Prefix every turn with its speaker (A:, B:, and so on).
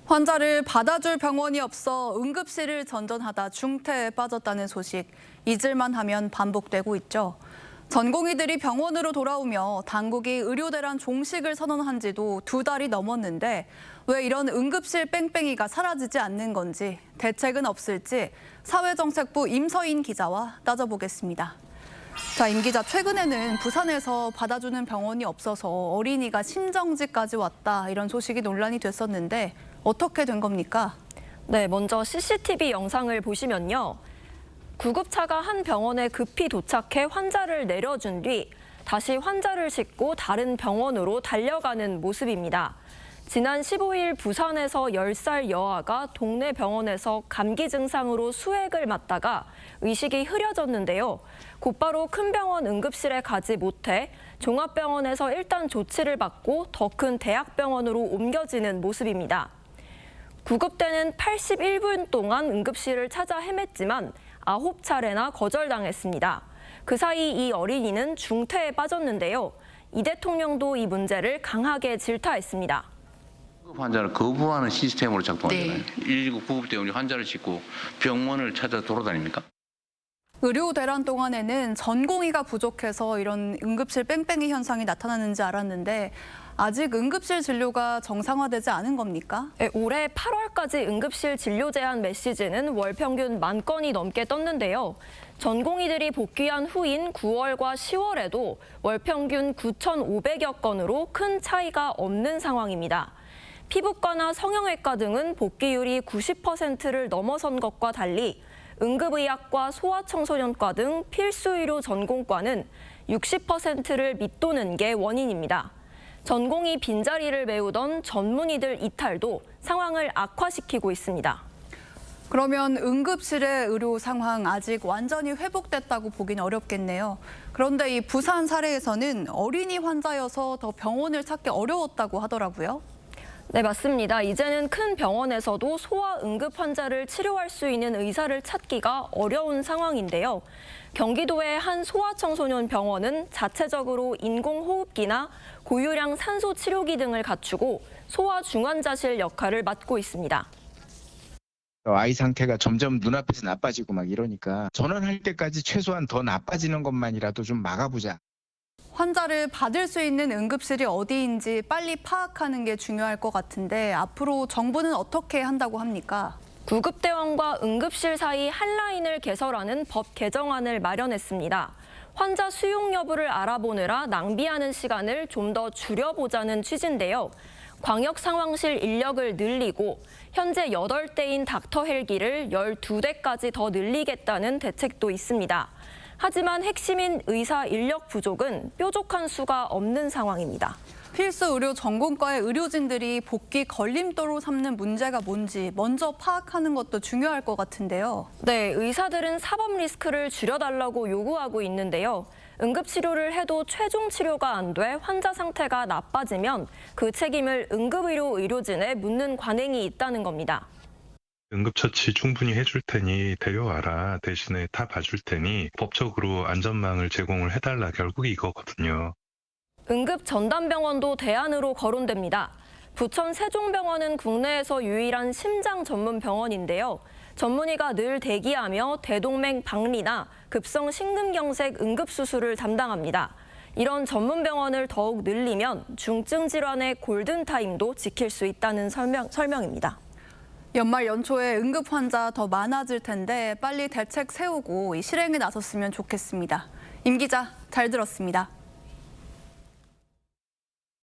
A: 환자를 받아줄 병원이 없어 응급실을 전전하다 중태에 빠졌다는 소식, 잊을만 하면 반복되고 있죠. 전공의들이 병원으로 돌아오며 당국이 의료대란 종식을 선언한 지도 2달이 넘었는데 왜 이런 응급실 뺑뺑이가 사라지지 않는 건지, 대책은 없을지 사회정책부 임서인 기자와 따져보겠습니다. 자, 임 기자, 최근에는 부산에서 받아주는 병원이 없어서 어린이가 심정지까지 왔다, 이런 소식이 논란이 됐었는데 어떻게 된 겁니까?
B: 네, 먼저 CCTV 영상을 보시면요. 구급차가 한 병원에 급히 도착해 환자를 내려준 뒤 다시 환자를 싣고 다른 병원으로 달려가는 모습입니다. 지난 15일 부산에서 10살 여아가 동네 병원에서 감기 증상으로 수액을 맞다가 의식이 흐려졌는데요. 곧바로 큰 병원 응급실에 가지 못해 종합병원에서 일단 조치를 받고 더 큰 대학병원으로 옮겨지는 모습입니다. 구급대는 81분 동안 응급실을 찾아 헤맸지만 9차례나 거절당했습니다. 그 사이 이 어린이는 중태에 빠졌는데요. 이 대통령도 이 문제를 강하게 질타했습니다.
C: 구급 환자를 거부하는 시스템으로 작동하잖아요.
A: 네.
C: 119 구급대원이 환자를 싣고 병원을 찾아 돌아다닙니까?
A: 의료 대란 동안에는 전공의가 부족해서 이런 응급실 뺑뺑이 현상이 나타나는지 알았는데 아직 응급실 진료가 정상화되지 않은 겁니까?
B: 네, 올해 8월까지 응급실 진료 제한 메시지는 월 평균 10,000건이 넘게 떴는데요. 전공의들이 복귀한 후인 9월과 10월에도 월 평균 9,500여 건으로 큰 차이가 없는 상황입니다. 피부과나 성형외과 등은 복귀율이 90%를 넘어선 것과 달리 응급의학과 소아청소년과 등 필수의료 전공과는 60%를 밑도는 게 원인입니다. 전공의 빈자리를 메우던 전문의들 이탈도 상황을 악화시키고 있습니다.
A: 그러면 응급실의 의료 상황 아직 완전히 회복됐다고 보긴 어렵겠네요. 그런데 이 부산 사례에서는 어린이 환자여서 더 병원을 찾기 어려웠다고 하더라고요.
B: 네, 맞습니다. 이제는 큰 병원에서도 소아 응급 환자를 치료할 수 있는 의사를 찾기가 어려운 상황인데요. 경기도의 한 소아청소년 병원은 자체적으로 인공호흡기나 고유량 산소 치료기 등을 갖추고 소아 중환자실 역할을 맡고 있습니다.
D: 아이 상태가 점점 눈앞에서 나빠지고 막 이러니까 전원할 때까지 최소한 더 나빠지는 것만이라도 좀 막아보자.
A: 환자를 받을 수 있는 응급실이 어디인지 빨리 파악하는 게 중요할 것 같은데 앞으로 정부는 어떻게 한다고 합니까?
B: 구급대원과 응급실 사이 한 라인을 개설하는 법 개정안을 마련했습니다. 환자 수용 여부를 알아보느라 낭비하는 시간을 좀 더 줄여보자는 취지인데요. 광역상황실 인력을 늘리고 현재 8대인 닥터 헬기를 12대까지 더 늘리겠다는 대책도 있습니다. 하지만 핵심인 의사 인력 부족은 뾰족한 수가 없는 상황입니다.
A: 필수 의료 전공과의 의료진들이 복귀 걸림돌로 삼는 문제가 뭔지 먼저 파악하는 것도 중요할 것 같은데요.
B: 네, 의사들은 사법 리스크를 줄여달라고 요구하고 있는데요. 응급치료를 해도 최종 치료가 안 돼 환자 상태가 나빠지면 그 책임을 응급의료 의료진에 묻는 관행이 있다는 겁니다.
E: 응급처치 충분히 해줄 테니 데려와라. 대신에 다 봐줄 테니 법적으로 안전망을 제공을 해달라. 결국 이거거든요.
B: 응급전담병원도 대안으로 거론됩니다. 부천 세종병원은 국내에서 유일한 심장 전문 병원인데요. 전문의가 늘 대기하며 대동맥 박리나 급성 심근경색 응급수술을 담당합니다. 이런 전문 병원을 더욱 늘리면 중증 질환의 골든타임도 지킬 수 있다는 설명입니다.
A: 연말 연초에 응급 환자 더 많아질 텐데 빨리 대책 세우고 이 실행에 나섰으면 좋겠습니다. 임 기자, 잘 들었습니다.